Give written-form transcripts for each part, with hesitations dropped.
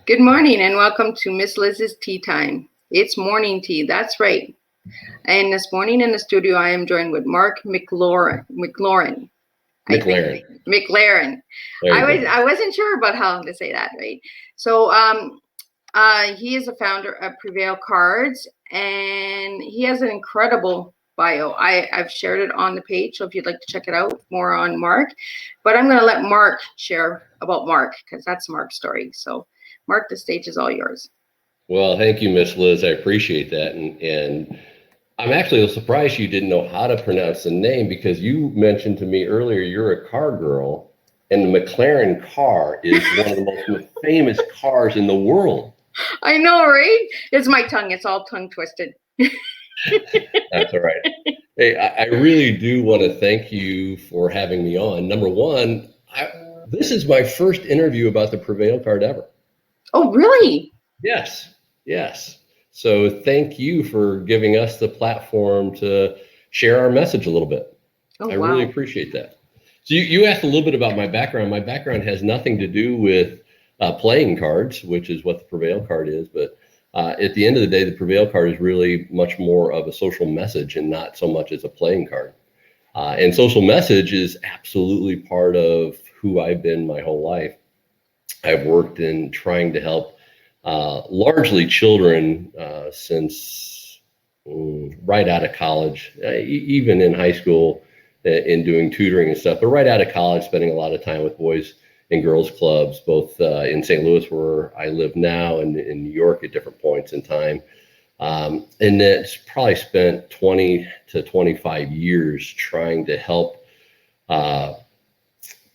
Good morning and welcome to Miss Liz's Tea Time. It's morning tea, that's right. And this morning in the studio, I am joined with Mark McLaren. McLaren. I wasn't sure about how to say that, right? So he is a founder of Prevail Cards, and he has an incredible bio. I've shared it on the page, so if you'd like to check it out more on Mark. But I'm going to let Mark share about Mark, because that's Mark's story. So Mark, the stage is all yours. Well, thank you, Miss Liz. I appreciate that. And I'm actually surprised you didn't know how to pronounce the name, because you mentioned to me earlier you're a car girl, and the McLaren car is one of the most famous cars in the world. I know, right? It's my tongue. It's all tongue twisted. That's all right. Hey, I really do want to thank you for having me on. Number one, this is my first interview about the Prevail card ever. Oh, really? Yes. So thank you for giving us the platform to share our message a little bit. Oh, I wow. really appreciate that. So you asked a little bit about my background. My background has nothing to do with playing cards, which is what the Prevail card is. But at the end of the day, the Prevail card is really much more of a social message and not so much as a playing card. And social message is absolutely part of who I've been my whole life. I've worked in trying to help largely children since right out of college, even in high school in doing tutoring and stuff, but right out of college, spending a lot of time with boys and girls clubs, both in St. Louis, where I live now, and in New York at different points in time. And it's probably spent 20 to 25 years trying to help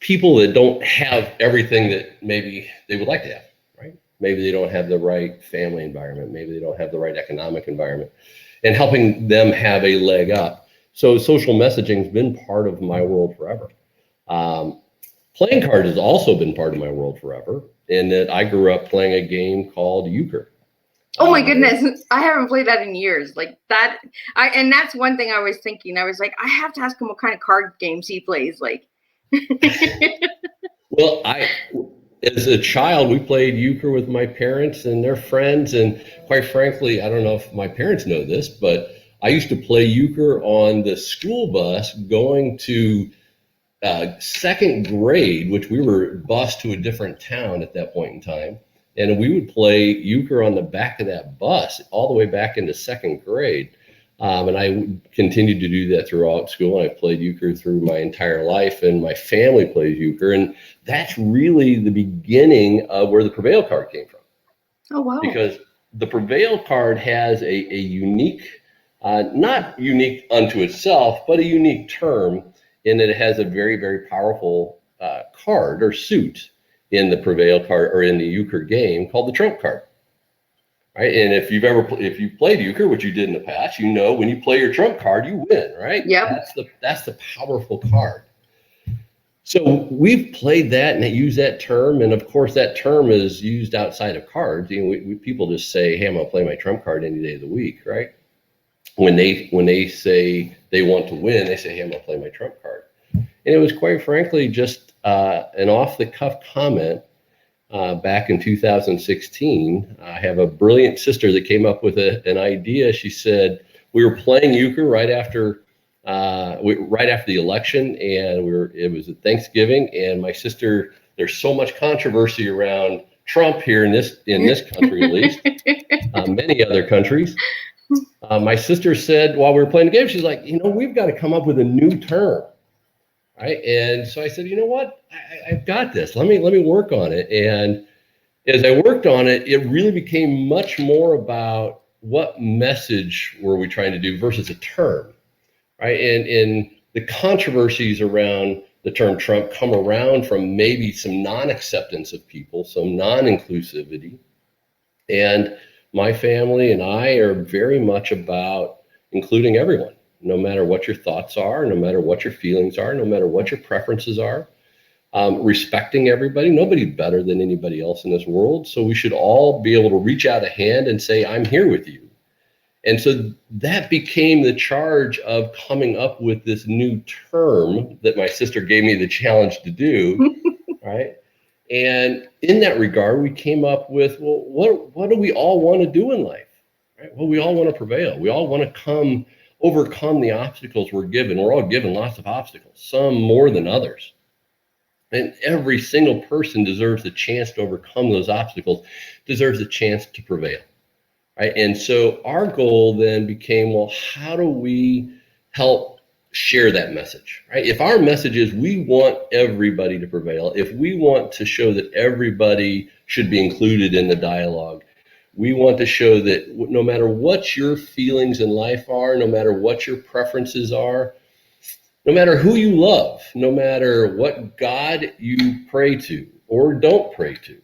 people that don't have everything that maybe they would like to have, right? Maybe they don't have the right family environment. Maybe they don't have the right economic environment, and helping them have a leg up. So social messaging has been part of my world forever. Playing cards has also been part of my world forever, in that I grew up playing a game called euchre. Oh my goodness, I haven't played that in years. Like that, and that's one thing I was thinking. I was like, I have to ask him what kind of card games he plays. Like, well, as a child, we played euchre with my parents and their friends, and quite frankly, I don't know if my parents know this, but I used to play euchre on the school bus going to second grade, which we were bused to a different town at that point in time. And we would play euchre on the back of that bus all the way back into second grade. And I continued to do that throughout school. I played euchre through my entire life, and my family plays euchre. And that's really the beginning of where the Prevail card came from. Oh, wow. Because the Prevail card has a unique, not unique unto itself, but a unique term, in that it has a very, very powerful card or suit in the Prevail card, or in the euchre game, called the trump card. Right? And if you've played euchre, which you did in the past, you know when you play your trump card, you win, right? Yeah. That's the powerful card. So we've played that and use that term, and of course that term is used outside of cards. You know, people just say, "Hey, I'm gonna play my trump card any day of the week," right? When they say they want to win, they say, "Hey, I'm gonna play my trump card." And it was quite frankly just an off-the-cuff comment back in 2016. I have a brilliant sister that came up with an idea. She said, we were playing euchre right after the election, and it was at Thanksgiving, and my sister, there's so much controversy around Trump here in this country, at least, many other countries. My sister said, while we were playing the game, she's like, we've got to come up with a new term. Right. And so I said, you know what, I've got this. Let me work on it. And as I worked on it, it really became much more about what message were we trying to do versus a term. Right. And the controversies around the term Trump come around from maybe some non-acceptance of people, some non-inclusivity. And my family and I are very much about including everyone. No matter what your thoughts are, no matter what your feelings are, no matter what your preferences are, respecting everybody. Nobody's better than anybody else in this world. So we should all be able to reach out a hand and say, I'm here with you. And so that became the charge of coming up with this new term that my sister gave me the challenge to do, right? And in that regard, we came up with, well, what do we all want to do in life? Right? Well, we all want to prevail. We all want to overcome the obstacles we're given. We're all given lots of obstacles, some more than others. And every single person deserves a chance to overcome those obstacles, deserves a chance to prevail. Right? And so our goal then became, well, how do we help share that message? Right? If our message is we want everybody to prevail, if we want to show that everybody should be included in the dialogue, we want to show that no matter what your feelings in life are, no matter what your preferences are, no matter who you love, no matter what God you pray to or don't pray to,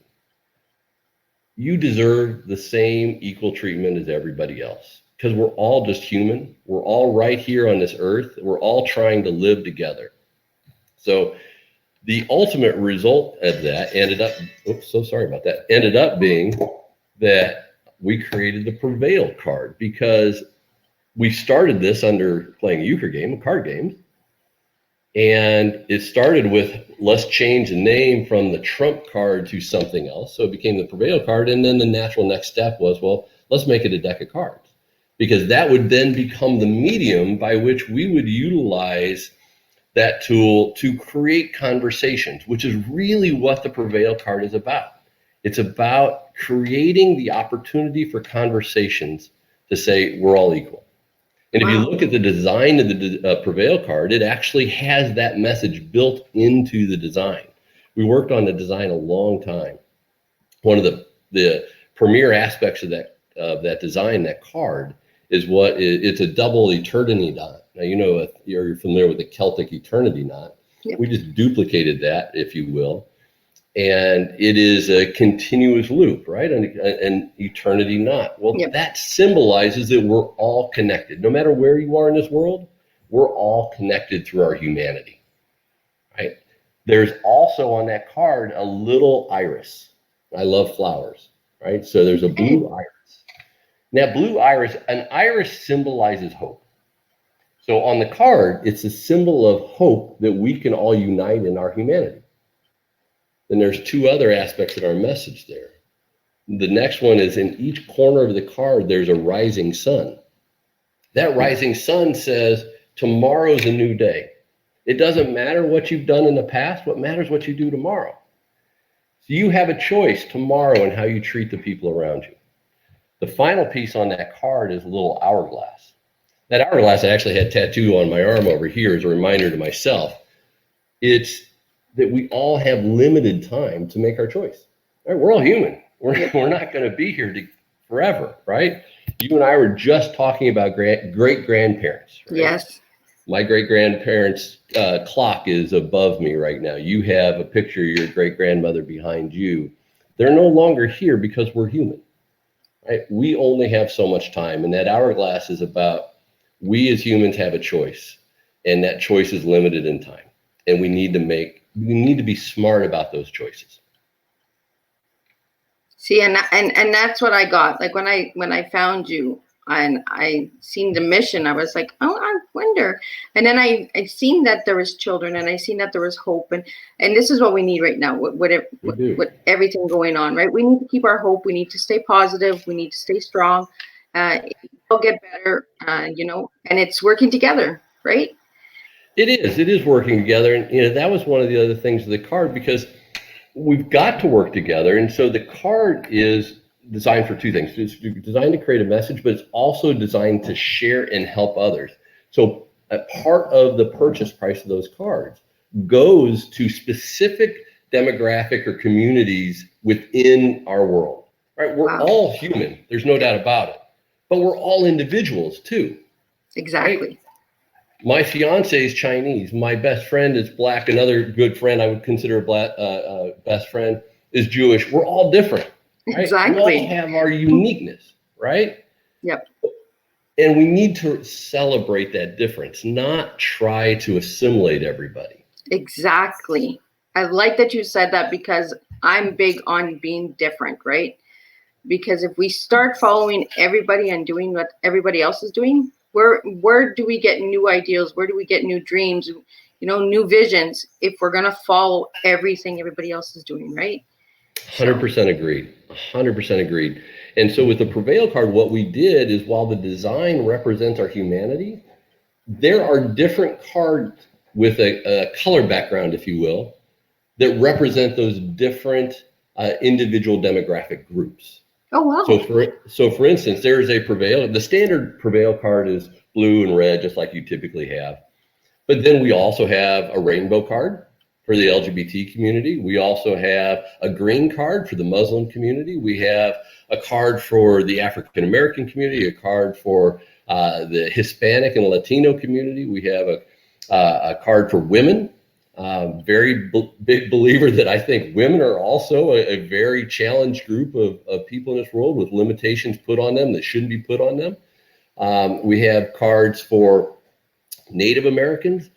you deserve the same equal treatment as everybody else, because we're all just human. We're all right here on this earth. We're all trying to live together. So the ultimate result of that ended up being that we created the Prevail card, because we started this under playing a euchre game, a card game. And it started with, let's change the name from the trump card to something else. So it became the Prevail card. And then the natural next step was, well, let's make it a deck of cards, because that would then become the medium by which we would utilize that tool to create conversations, which is really what the Prevail card is about. It's about creating the opportunity for conversations to say we're all equal. And if you look at the design of the Prevail card, it actually has that message built into the design. We worked on the design a long time. One of the premier aspects of that design, that card, is it's a double eternity knot. Now, you're familiar with the Celtic eternity knot. Yep. We just duplicated that, if you will. And it is a continuous loop, right? An eternity knot. Well, yep. That symbolizes that we're all connected. No matter where you are in this world, we're all connected through our humanity, right? There's also on that card a little iris. I love flowers, right? So there's a blue iris. Now, an iris symbolizes hope. So on the card, it's a symbol of hope that we can all unite in our humanity. Then there's two other aspects of our message there. The next one is, in each corner of the card, there's a rising sun. That rising sun says, tomorrow's a new day. It doesn't matter what you've done in the past. What matters is what you do tomorrow. So you have a choice tomorrow in how you treat the people around you. The final piece on that card is a little hourglass. That hourglass I actually had tattooed on my arm over here as a reminder to myself. It's that we all have limited time to make our choice. Right? We're all human. We're not going to be here forever, right? You and I were just talking about great-grandparents. Right? Yes. My great-grandparents' clock is above me right now. You have a picture of your great-grandmother behind you. They're no longer here because we're human. Right? We only have so much time, and that hourglass is about we as humans have a choice, and that choice is limited in time, and we need to be smart about those choices. See, and that's what I got. Like when I found you and I seen the mission, I was like, oh, I wonder. And then I seen that there was children, and I seen that there was hope, and this is what we need right now with everything going on, right? We need to keep our hope. We need to stay positive. We need to stay strong. It'll get better, and it's working together, right? It is working together. And, that was one of the other things of the card, because we've got to work together. And so the card is designed for two things. It's designed to create a message, but it's also designed to share and help others. So a part of the purchase price of those cards goes to specific demographic or communities within our world, right? We're all human. There's no doubt about it. But we're all individuals too. Exactly. Right? My fiance is Chinese. My best friend is Black. Another good friend I would consider a Black best friend is Jewish. We're all different. Right? Exactly. We all have our uniqueness, right? Yep. And we need to celebrate that difference, not try to assimilate everybody. Exactly. I like that you said that, because I'm big on being different, right? Because if we start following everybody and doing what everybody else is doing, where do we get new ideas? Where do we get new dreams? new visions if we're going to follow everything everybody else is doing, right? 100% agreed. 100% agreed. And so with the Prevail card, what we did is, while the design represents our humanity, there are different cards with a color background, if you will, that represent those different individual demographic groups. Oh, wow. So for instance, there is a Prevail. The standard Prevail card is blue and red, just like you typically have. But then we also have a rainbow card for the LGBT community. We also have a green card for the Muslim community. We have a card for the African American community, a card for the Hispanic and Latino community. We have a card for women. Very big believer that I think women are also a very challenged group of people in this world, with limitations put on them that shouldn't be put on them. We have cards for Native Americans.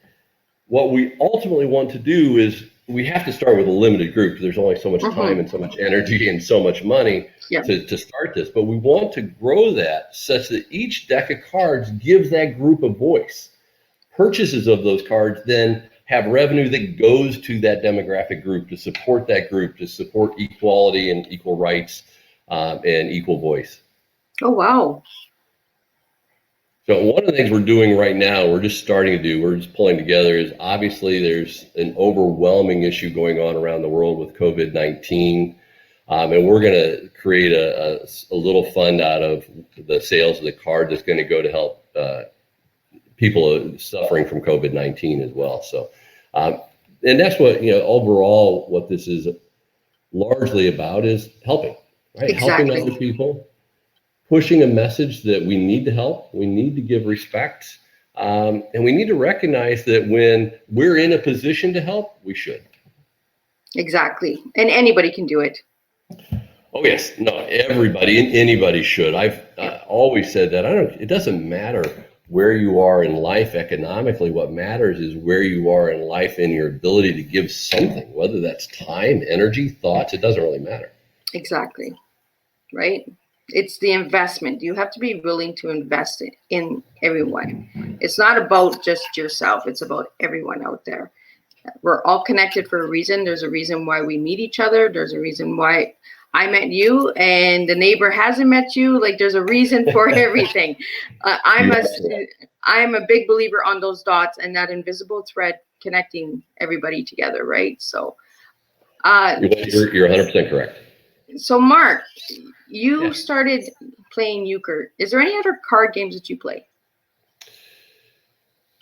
What we ultimately want to do is, we have to start with a limited group, because there's only so much time and so much energy and so much money to start this. But we want to grow that such that each deck of cards gives that group a voice. Purchases of those cards then have revenue that goes to that demographic group, to support that group, to support equality and equal rights and equal voice. Oh, wow. So one of the things we're doing right now, we're just pulling together, is obviously there's an overwhelming issue going on around the world with COVID-19. And we're going to create a little fund out of the sales of the card that's going to go to help people suffering from COVID-19 as well. So, and that's what, overall, what this is largely about is helping, right? Exactly. Helping other people. Pushing a message that we need to help, we need to give respect, and we need to recognize that when we're in a position to help, we should. Exactly. And anybody can do it. Oh, yes. No, everybody and anybody should. I've always said that. It doesn't matter where you are in life economically. What matters is where you are in life and your ability to give something, whether that's time, energy, thoughts. It doesn't really matter. Exactly. Right? It's the investment. You have to be willing to invest in everyone. It's not about just yourself. It's about everyone out there. We're all connected for a reason. There's a reason why we meet each other. There's a reason why I met you and the neighbor hasn't met you. Like, there's a reason for everything. I'm a big believer on those dots and that invisible thread connecting everybody together, right? So you're 100% correct. So Mark, you started playing euchre. Is there any other card games that you play?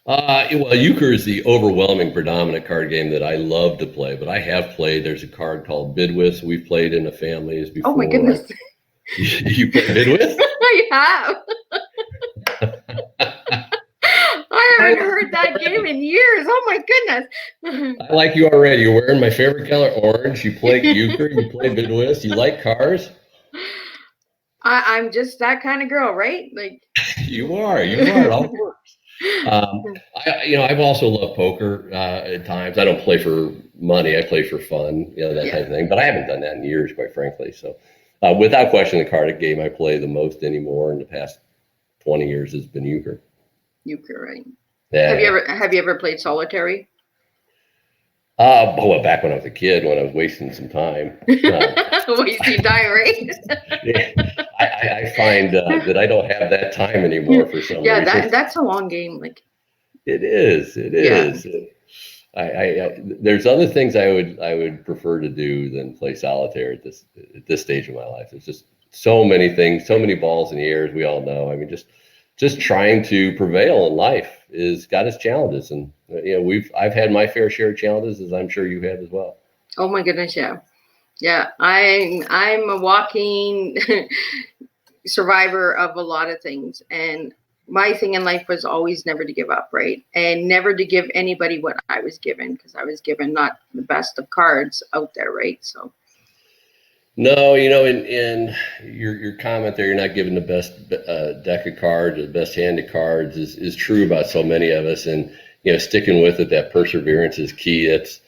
Well, euchre is the overwhelming predominant card game that I love to play, but I have played. There's a card called Bidwist. We've played in the families before. Oh my goodness. You played Bidwist? I have. I haven't heard that game in years. Oh my goodness. I like you already. You're wearing my favorite color, orange. You play euchre. You play Bidwist. You like cars. I'm just that kind of girl, right? Like you are. It all works. I've also loved poker at times. I don't play for money. I play for fun, that type of thing. But I haven't done that in years, quite frankly. So, without question, the card game I play the most anymore in the past 20 years has been euchre. Euchre, right? Yeah. Have you ever played solitary? Back when I was a kid, when I was wasting some time. Wasting time, right? I find that I don't have that time anymore for some reason. Yeah, that's a long game. Like it is. I there's other things I would prefer to do than play solitaire at this stage of my life. There's just so many things, so many balls in the air, as we all know. I mean, just trying to prevail in life is got its challenges, and I've had my fair share of challenges, as I'm sure you have as well. Oh my goodness, yeah. I'm a walking survivor of a lot of things, and my thing in life was always never to give up, right? And never to give anybody what I was given, because I was given not the best of cards out there, right? So. No, in your comment there, you're not given the best deck of cards or the best hand of cards is true about so many of us, and sticking with it, that perseverance is key. It's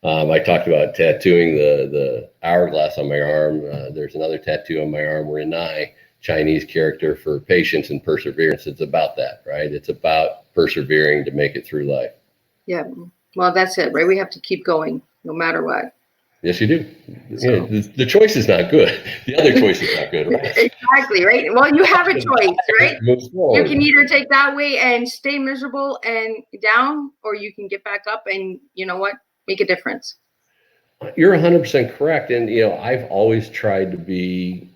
I talked about tattooing the hourglass on my arm. There's another tattoo on my arm, Renai, Chinese character for patience and perseverance. It's about that, right? It's about persevering to make it through life. Yeah, Well, that's it, right? We have to keep going no matter what. Yes, you do. So. Yeah, the choice is not good. The other choice is not good, right? Exactly, right? Well, you have a choice, right? You can either take that way and stay miserable and down, or you can get back up and, you know what, make a difference. You're 100% correct. And, I've always tried to be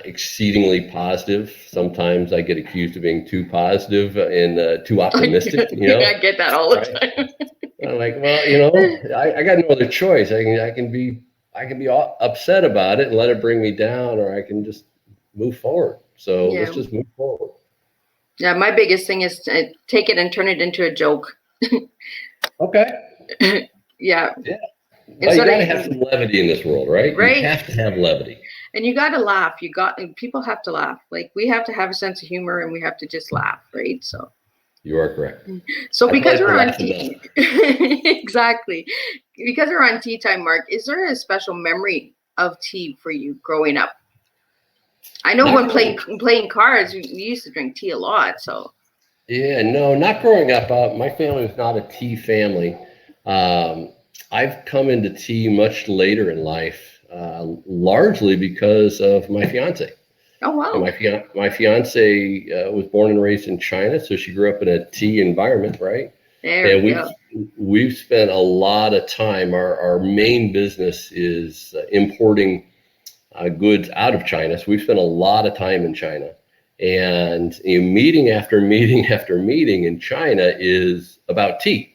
exceedingly positive. Sometimes I get accused of being too positive and too optimistic. I get that all the time. I'm like, well, I got no other choice. I can be all upset about it and let it bring me down, or I can just move forward. So let's just move forward. Yeah, my biggest thing is to take it and turn it into a joke. Okay. Yeah. Well, you got to have some levity in this world, right? Right. You have to have levity. And you got to laugh. People have to laugh. Like, we have to have a sense of humor, and we have to just laugh, right? So. You are correct. So because we're on tea, exactly. Because we're on Teatime, Mark, is there a special memory of tea for you growing up? I know when playing cards, we used to drink tea a lot. So. Yeah, no, not growing up. My family was not a tea family. I've come into tea much later in life, largely because of my fiance. Oh, wow. And my fiance was born and raised in China, so she grew up in a tea environment, right? We've spent a lot of time. Our main business is importing goods out of China, so we've spent a lot of time in China. And meeting after meeting after meeting in China is about tea.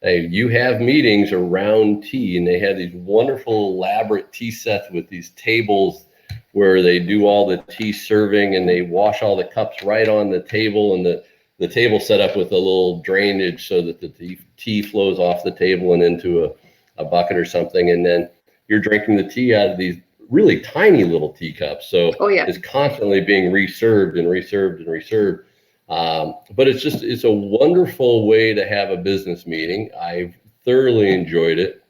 You have meetings around tea, and they have these wonderful elaborate tea sets with these tables where they do all the tea serving, and they wash all the cups right on the table, and the table set up with a little drainage so that the tea flows off the table and into a bucket or something. And then you're drinking the tea out of these really tiny little teacups. So it's constantly being reserved and reserved and reserved. But it's a wonderful way to have a business meeting. I've thoroughly enjoyed it.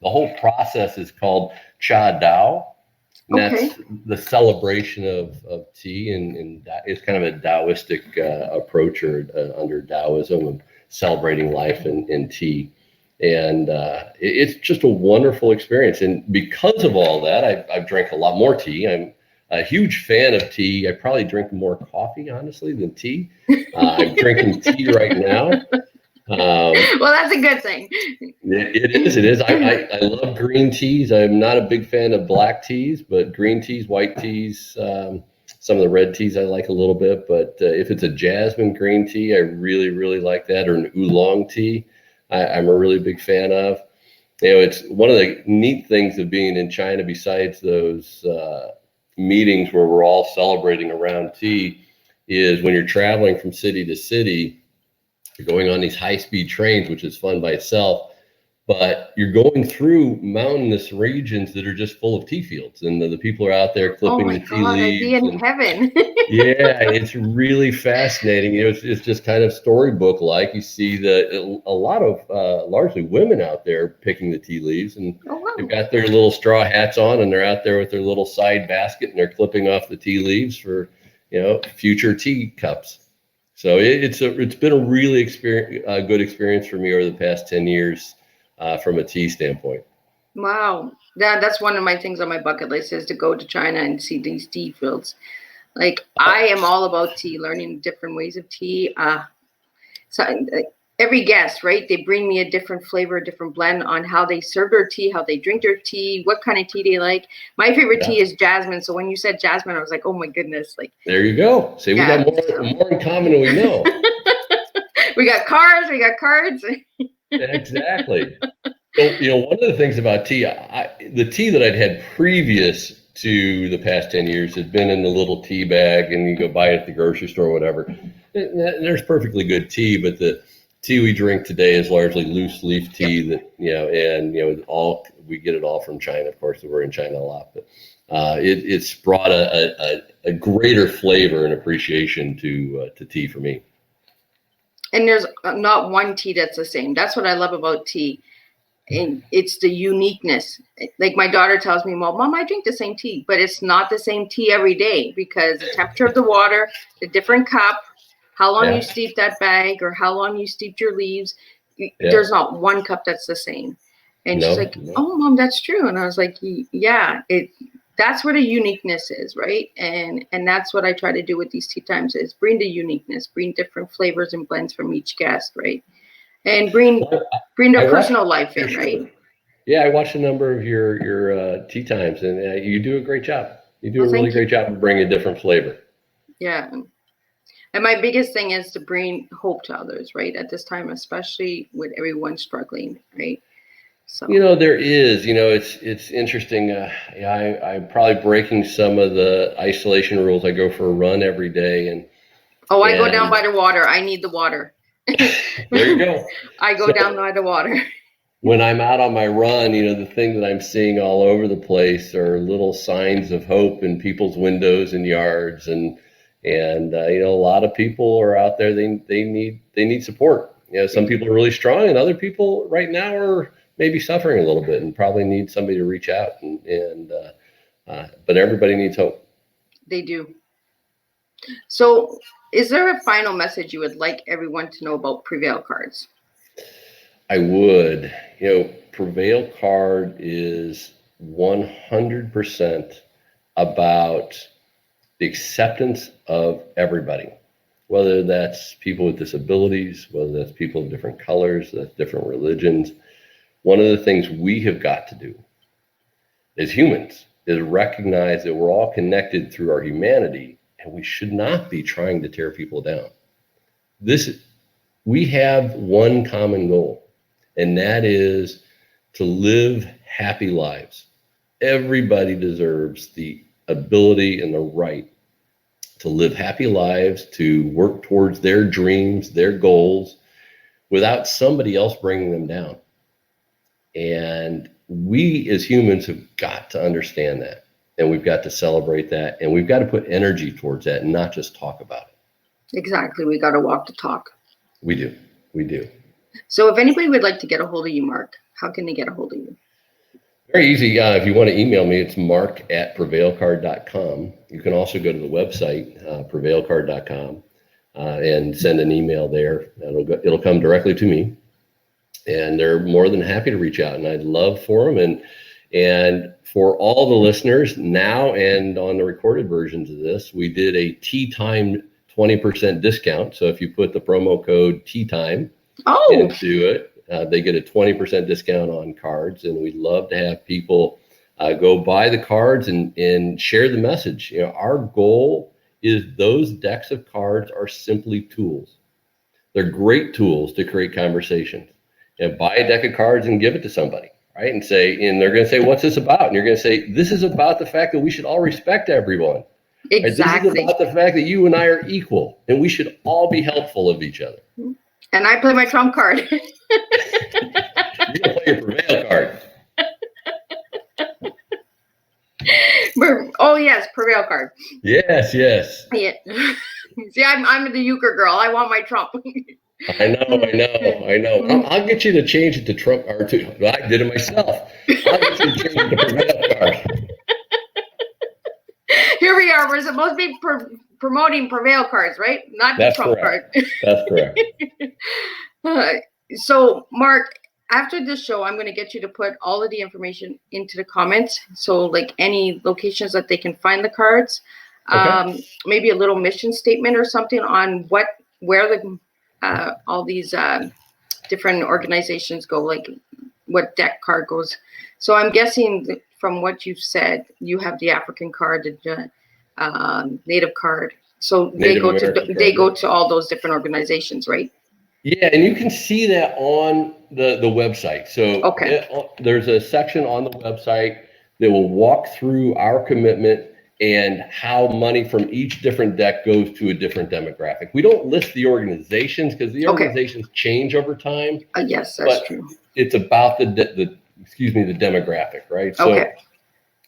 The whole process is called Cha Dao. And that's the celebration of tea, and it's kind of a Taoistic approach, or under Taoism, of celebrating life in tea. And it's just a wonderful experience. And because of all that, I've drank a lot more tea. I'm a huge fan of tea. I probably drink more coffee, honestly, than tea. I'm drinking tea right now. Well, that's a good thing. It is. I love green teas. I'm not a big fan of black teas, but green teas, white teas, some of the red teas I like a little bit. But if it's a jasmine green tea, I really, really like that, or an oolong tea, I'm a really big fan of. It's one of the neat things of being in China, besides those meetings where we're all celebrating around tea, is when you're traveling from city to city. You're going on these high-speed trains, which is fun by itself, but you're going through mountainous regions that are just full of tea fields, and the people are out there clipping the tea leaves. I'd be in heaven. Yeah, it's really fascinating. It's just kind of storybook-like. You see a lot of largely women out there picking the tea leaves, and they've got their little straw hats on, and they're out there with their little side basket, and they're clipping off the tea leaves for future tea cups. So it's been a really good experience for me over the past 10 years from a tea standpoint. Wow. That's one of my things on my bucket list, is to go to China and see these tea fields. Like, I am all about tea, learning different ways of tea. So every guest, right, they bring me a different flavor, a different blend on how they serve their tea, how they drink their tea, what kind of tea they like. My favorite tea is jasmine. So when you said jasmine, I was like, oh my goodness. Like, there you go. See, we got more in common than we know. We got cards. Exactly. So, one of the things about tea, the tea that I'd had previous to the past 10 years had been in the little tea bag, and you go buy it at the grocery store or whatever. And there's perfectly good tea, but the tea we drink today is largely loose leaf tea that, we get it all from China. Of course, we're in China a lot, but it's brought a greater flavor and appreciation to tea for me. And there's not one tea that's the same. That's what I love about tea. And it's the uniqueness. Like, my daughter tells me, well, Mom, I drink the same tea, but it's not the same tea every day, because the temperature of the water, the different cup, how long you steep that bag, or how long you steeped your leaves. there's not one cup that's the same. And she's like, oh, Mom, that's true. And I was like, yeah, that's where the uniqueness is, right? And that's what I try to do with these tea times is bring the uniqueness, bring different flavors and blends from each guest, right? And bring their personal life in, right? Yeah, I watched a number of your tea times, and you do a great job. You do a really great job of bringing a different flavor. Yeah. And my biggest thing is to bring hope to others, right? At this time, especially with everyone struggling, right? So there is, it's interesting. I'm probably breaking some of the isolation rules. I go for a run every day, and I go down by the water. I need the water. There you go. I go down by the water. When I'm out on my run, the thing that I'm seeing all over the place are little signs of hope in people's windows and yards, and a lot of people are out there. They need support. Some people are really strong, and other people right now are maybe suffering a little bit and probably need somebody to reach out. But everybody needs hope. They do. So, is there a final message you would like everyone to know about Prevail Cards? I would. Prevail Card is 100% about the acceptance of everybody, whether that's people with disabilities, whether that's people of different colors, that's different religions. One of the things we have got to do as humans is recognize that we're all connected through our humanity, and we should not be trying to tear people down. We have one common goal, and that is to live happy lives. Everybody deserves the ability and the right to live happy lives, to work towards their dreams, their goals, without somebody else bringing them down. And we as humans have got to understand that, and we've got to celebrate that, and we've got to put energy towards that and not just talk about it. Exactly. We got to walk the talk. We do. So if anybody would like to get a hold of you, Mark, how can they get a hold of you? Very easy. If you want to email me, it's mark@prevailcard.com. You can also go to the website, prevailcard.com, and send an email there. It'll come directly to me. And they're more than happy to reach out, and I'd love for them. And for all the listeners now and on the recorded versions of this, we did a Teatime 20% discount. So if you put the promo code Teatime into it, they get a 20% discount on cards. And we'd love to have people go buy the cards and share the message. Our goal is those decks of cards are simply tools. They're great tools to create conversations. Buy a deck of cards and give it to somebody, right? And they're going to say, what's this about? And you're going to say, this is about the fact that we should all respect everyone. Exactly. Right? This is about the fact that you and I are equal, and we should all be helpful of each other. And I play my trump card. You're going to play your Prevail card. Oh, yes, Prevail card. Yes. Yeah. See, I'm the euchre girl. I want my trump. I know. I'll get you to change it to Trump, or I did it myself. I'll get you to change it to Prevail card. Here we are. We're supposed to be promoting Prevail cards, right? Not the Trump card. That's correct. So, Mark, after this show, I'm going to get you to put all of the information into the comments. So, like any locations that they can find the cards, maybe a little mission statement or something on where all these different organizations go, like what deck card goes. So I'm guessing that from what you've said, you have the African card, the Native card. So they go to all those different organizations, right? Yeah, and you can see that on the website. So there's a section on the website that will walk through our commitment and how money from each different deck goes to a different demographic. We don't list the organizations because the organizations change over time. Yes, that's true. It's about the demographic, right? So,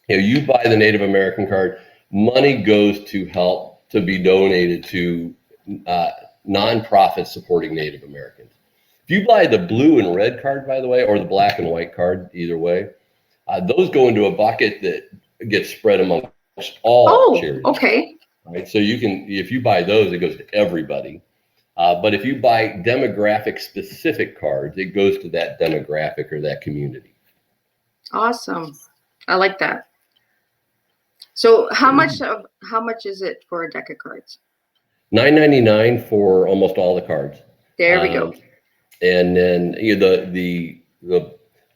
you buy the Native American card, money goes to help to be donated to nonprofits supporting Native Americans. If you buy the blue and red card, by the way, or the black and white card, either way, those go into a bucket that gets spread among all charities. Okay. Right. So if you buy those, it goes to everybody. But if you buy demographic specific cards, it goes to that demographic or that community. Awesome. I like that. So how much is it for a deck of cards? $9.99 for almost all the cards. There we go. And then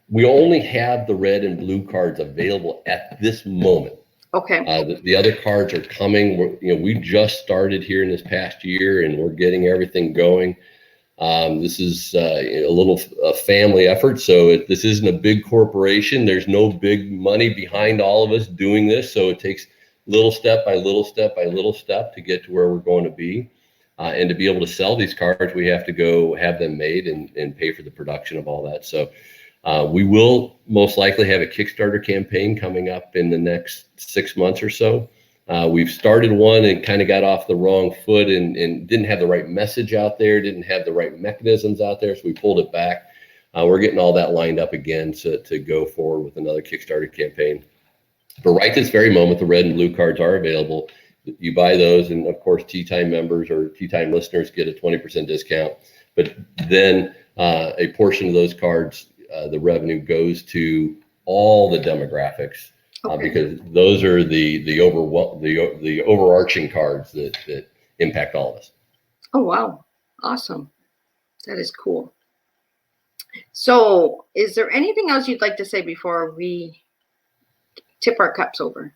we only have the red and blue cards available at this moment. Okay. The other cards are coming. We just started here in this past year, and we're getting everything going. This is a family effort, so this isn't a big corporation. There's no big money behind all of us doing this, so it takes little step by little step by little step to get to where we're going to be. And to be able to sell these cards, we have to go have them made and pay for the production of all that. So we will most likely have a Kickstarter campaign coming up in the next 6 months or so. We've started one and kind of got off the wrong foot and didn't have the right message out there, didn't have the right mechanisms out there, so we pulled it back. We're getting all that lined up again to go forward with another Kickstarter campaign. But right this very moment, the red and blue cards are available. You buy those, and of course, Teatime members or Teatime listeners get a 20% discount. But then a portion of those cards, the revenue goes to all the demographics. Because those are the overarching cards that impact all of us. Oh, wow. Awesome. That is cool. So is there anything else you'd like to say before we tip our cups over?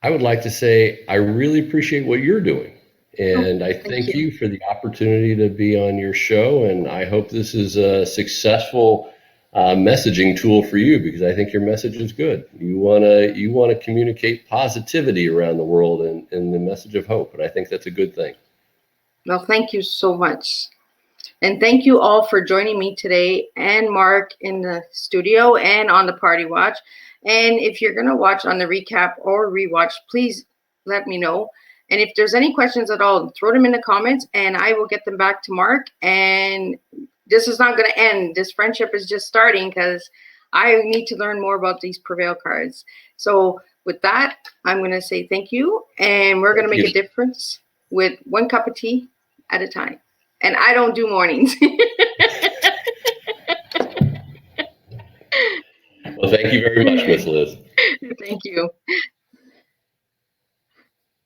I would like to say I really appreciate what you're doing. And I thank you for the opportunity to be on your show. And I hope this is a successful messaging tool for you, because I think your message is good. You want to communicate positivity around the world and the message of hope, and I think that's a good thing. Well, thank you so much, and thank you all for joining me today, and Mark in the studio and on the Party Watch. And if you're going to watch on the recap or rewatch, please let me know. And if there's any questions at all, throw them in the comments, and I will get them back to Mark. And this is not going to end. This friendship is just starting, because I need to learn more about these Prevail cards. So with that, I'm going to say thank you. And we're going to make a difference with one cup of tea at a time. And I don't do mornings. Well, thank you very much, Miss Liz. Thank you.